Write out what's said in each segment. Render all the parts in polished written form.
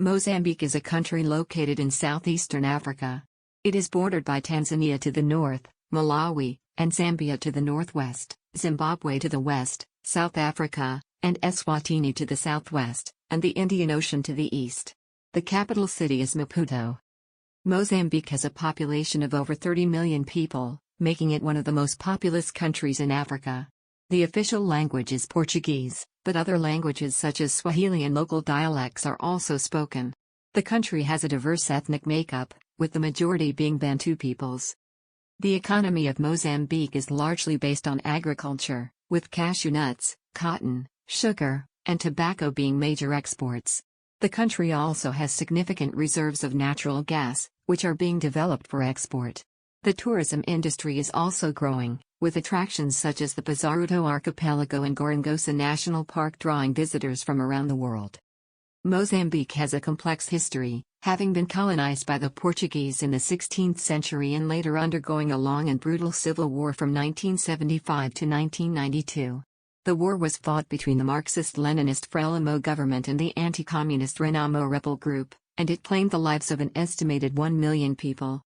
Mozambique is a country located in southeastern Africa. It is bordered by Tanzania to the north, Malawi, and Zambia to the northwest, Zimbabwe to the west, South Africa, and Eswatini to the southwest, and the Indian Ocean to the east. The capital city is Maputo. Mozambique has a population of over 30 million people, making it one of the most populous countries in Africa. The official language is Portuguese, but other languages such as Swahili and local dialects are also spoken. The country has a diverse ethnic makeup, with the majority being Bantu peoples. The economy of Mozambique is largely based on agriculture, with cashew nuts, cotton, sugar, and tobacco being major exports. The country also has significant reserves of natural gas, which are being developed for export. The tourism industry is also growing, with attractions such as the Bazaruto Archipelago and Gorongosa National Park drawing visitors from around the world. Mozambique has a complex history, having been colonized by the Portuguese in the 16th century and later undergoing a long and brutal civil war from 1975 to 1992. The war was fought between the Marxist-Leninist Frelimo government and the anti-communist Renamo rebel group, and it claimed the lives of an estimated 1 million people.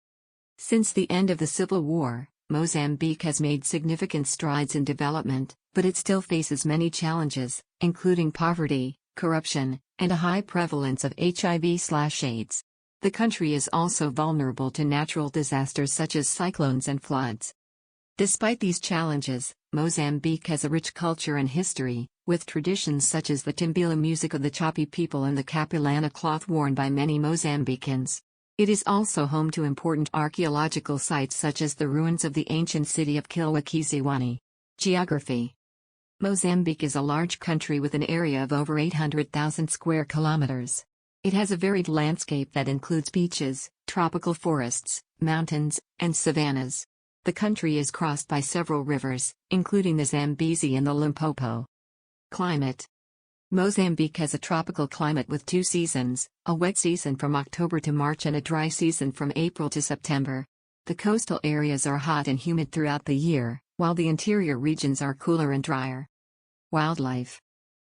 Since the end of the Civil War, Mozambique has made significant strides in development, but it still faces many challenges, including poverty, corruption, and a high prevalence of HIV/AIDS. The country is also vulnerable to natural disasters such as cyclones and floods. Despite these challenges, Mozambique has a rich culture and history, with traditions such as the Timbila music of the Chopi people and the Capulana cloth worn by many Mozambicans. It is also home to important archaeological sites such as the ruins of the ancient city of Kilwa. Geography. Mozambique is a large country with an area of over 800,000 square kilometers. It has a varied landscape that includes beaches, tropical forests, mountains, and savannas. The country is crossed by several rivers, including the Zambezi and the Limpopo. Climate. Mozambique has a tropical climate with 2 seasons, a wet season from October to March and a dry season from April to September. The coastal areas are hot and humid throughout the year, while the interior regions are cooler and drier. Wildlife.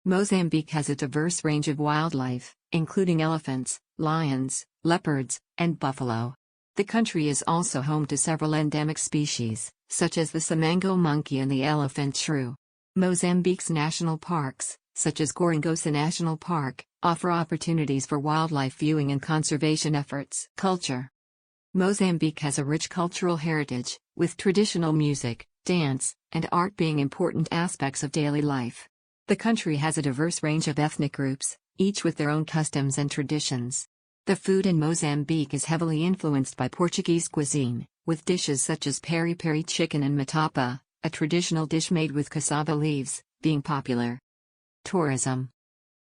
Mozambique has a diverse range of wildlife, including elephants, lions, leopards, and buffalo. The country is also home to several endemic species, such as the Samango monkey and the elephant shrew. Mozambique's national parks, such as Gorongosa National Park, offer opportunities for wildlife viewing and conservation efforts. Culture. Mozambique has a rich cultural heritage, with traditional music, dance, and art being important aspects of daily life. The country has a diverse range of ethnic groups, each with their own customs and traditions. The food in Mozambique is heavily influenced by Portuguese cuisine, with dishes such as peri-peri chicken and matapa, a traditional dish made with cassava leaves, being popular. Tourism.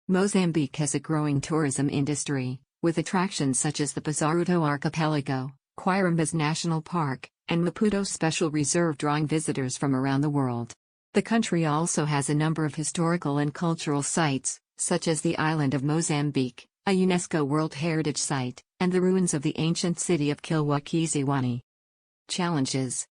Mozambique has a growing tourism industry, with attractions such as the Bazaruto Archipelago, Quirambas National Park, and Maputo Special Reserve drawing visitors from around the world. The country also has a number of historical and cultural sites, such as the island of Mozambique, a UNESCO World Heritage Site, and the ruins of the ancient city of Kilwa. Challenges.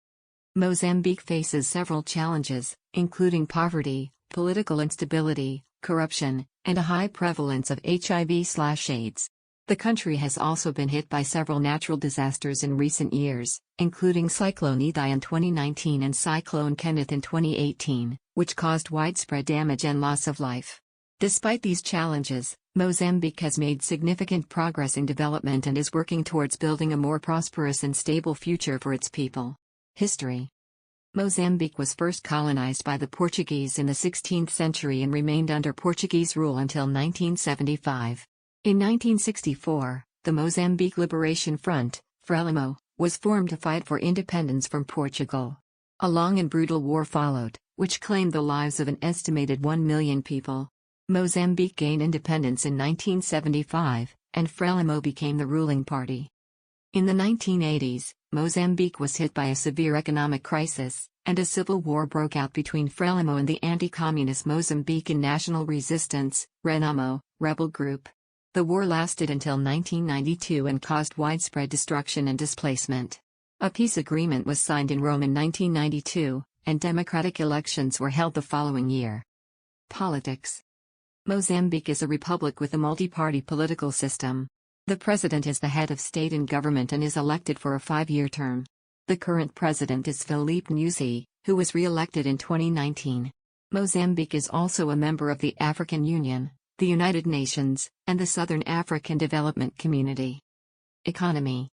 Mozambique faces several challenges, including poverty, political instability, corruption, and a high prevalence of HIV/AIDS. The country has also been hit by several natural disasters in recent years, including Cyclone Idai in 2019 and Cyclone Kenneth in 2018, which caused widespread damage and loss of life. Despite these challenges, Mozambique has made significant progress in development and is working towards building a more prosperous and stable future for its people. History. Mozambique was first colonized by the Portuguese in the 16th century and remained under Portuguese rule until 1975. In 1964, the Mozambique Liberation Front, Frelimo, was formed to fight for independence from Portugal. A long and brutal war followed, which claimed the lives of an estimated 1 million people. Mozambique gained independence in 1975, and Frelimo became the ruling party. In the 1980s, Mozambique was hit by a severe economic crisis, and a civil war broke out between Frelimo and the anti-communist Mozambican National Resistance, Renamo, rebel group. The war lasted until 1992 and caused widespread destruction and displacement. A peace agreement was signed in Rome in 1992, and democratic elections were held the following year. Politics. Mozambique is a republic with a multi-party political system. The president is the head of state and government and is elected for a 5-year term. The current president is Filipe Nyusi, who was re-elected in 2019. Mozambique is also a member of the African Union, the United Nations, and the Southern African Development Community. Economy.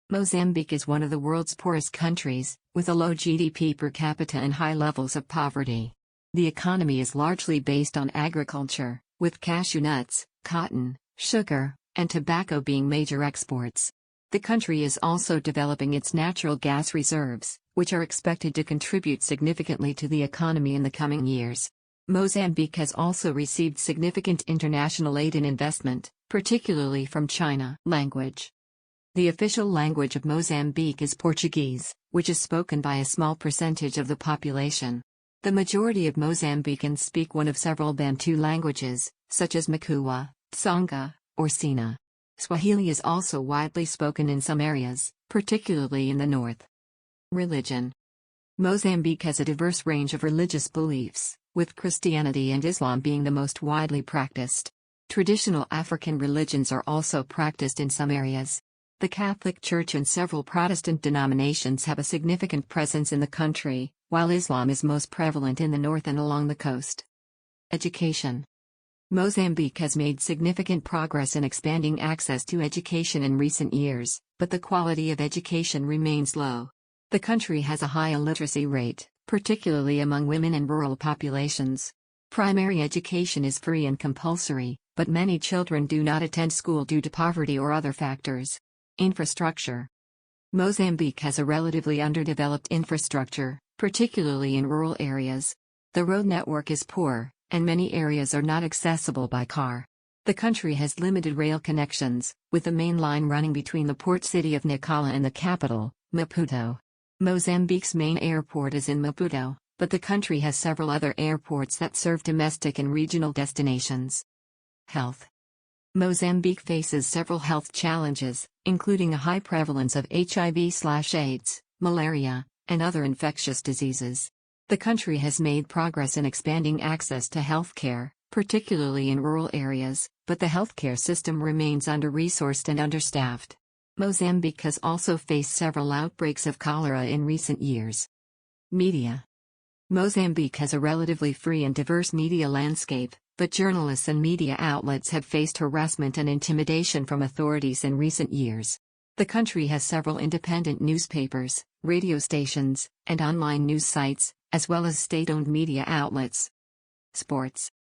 Mozambique is one of the world's poorest countries, with a low GDP per capita and high levels of poverty. The economy is largely based on agriculture, with cashew nuts, cotton, sugar, and tobacco being major exports. The country is also developing its natural gas reserves, which are expected to contribute significantly to the economy in the coming years. Mozambique has also received significant international aid and investment, particularly from China. Language. The official language of Mozambique is Portuguese, which is spoken by a small percentage of the population. The majority of Mozambicans speak one of several Bantu languages, such as Makua, Tsonga, or Sina. Swahili is also widely spoken in some areas, particularly in the north. Religion. Mozambique has a diverse range of religious beliefs, with Christianity and Islam being the most widely practiced. Traditional African religions are also practiced in some areas. The Catholic Church and several Protestant denominations have a significant presence in the country, while Islam is most prevalent in the north and along the coast. Education. Mozambique has made significant progress in expanding access to education in recent years, but the quality of education remains low. The country has a high illiteracy rate, particularly among women and rural populations. Primary education is free and compulsory, but many children do not attend school due to poverty or other factors. Infrastructure. Mozambique has a relatively underdeveloped infrastructure, particularly in rural areas. The road network is poor, and many areas are not accessible by car. The country has limited rail connections, with the main line running between the port city of Nacala and the capital, Maputo. Mozambique's main airport is in Maputo, but the country has several other airports that serve domestic and regional destinations. Health. Mozambique faces several health challenges, including a high prevalence of HIV/AIDS, malaria, and other infectious diseases. The country has made progress in expanding access to healthcare, particularly in rural areas, but the healthcare system remains under-resourced and understaffed. Mozambique has also faced several outbreaks of cholera in recent years. Media. Mozambique has a relatively free and diverse media landscape, but journalists and media outlets have faced harassment and intimidation from authorities in recent years. The country has several independent newspapers, radio stations, and online news sites, as well as state-owned media outlets. Sports.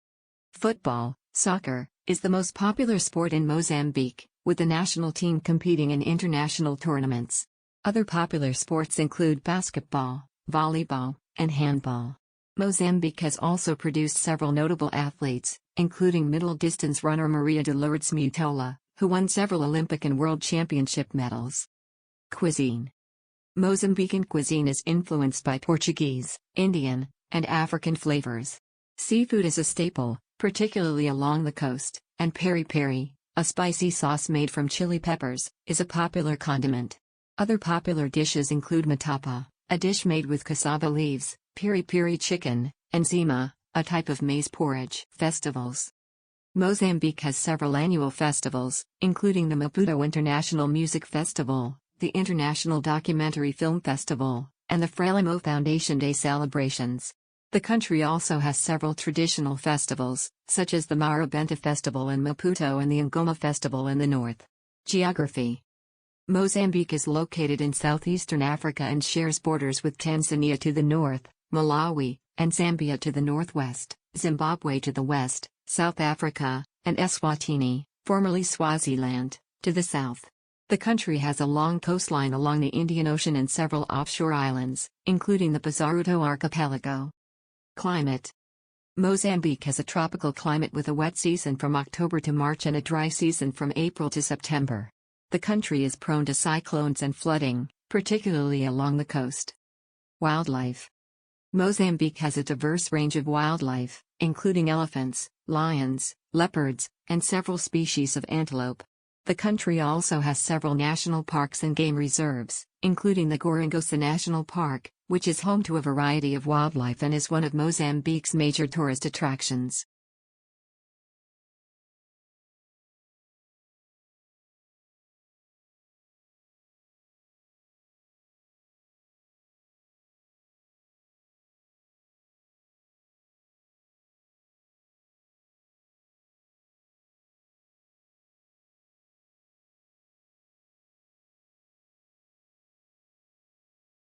Football, soccer, is the most popular sport in Mozambique, with the national team competing in international tournaments. Other popular sports include basketball, volleyball, and handball. Mozambique has also produced several notable athletes, including middle-distance runner Maria de Lourdes Mutola, who won several Olympic and World Championship medals. Cuisine. Mozambican cuisine is influenced by Portuguese, Indian, and African flavors. Seafood is a staple, particularly along the coast, and peri-peri, a spicy sauce made from chili peppers, is a popular condiment. Other popular dishes include matapa, a dish made with cassava leaves, peri-peri chicken, and zima, a type of maize porridge. Festivals. Mozambique has several annual festivals, including the Maputo International Music Festival, the International Documentary Film Festival, and the Frelimo Foundation Day celebrations. The country also has several traditional festivals, such as the Marabenta Festival in Maputo and the Ngoma Festival in the north. Geography. Mozambique is located in southeastern Africa and shares borders with Tanzania to the north, Malawi, and Zambia to the northwest, Zimbabwe to the west, South Africa, and Eswatini, formerly Swaziland, to the south. The country has a long coastline along the Indian Ocean and several offshore islands, including the Bazaruto archipelago. Climate. Mozambique has a tropical climate with a wet season from October to March and a dry season from April to September. The country is prone to cyclones and flooding, particularly along the coast. Wildlife. Mozambique has a diverse range of wildlife, including elephants, lions, leopards, and several species of antelope. The country also has several national parks and game reserves, including the Gorongosa National Park, which is home to a variety of wildlife and is one of Mozambique's major tourist attractions.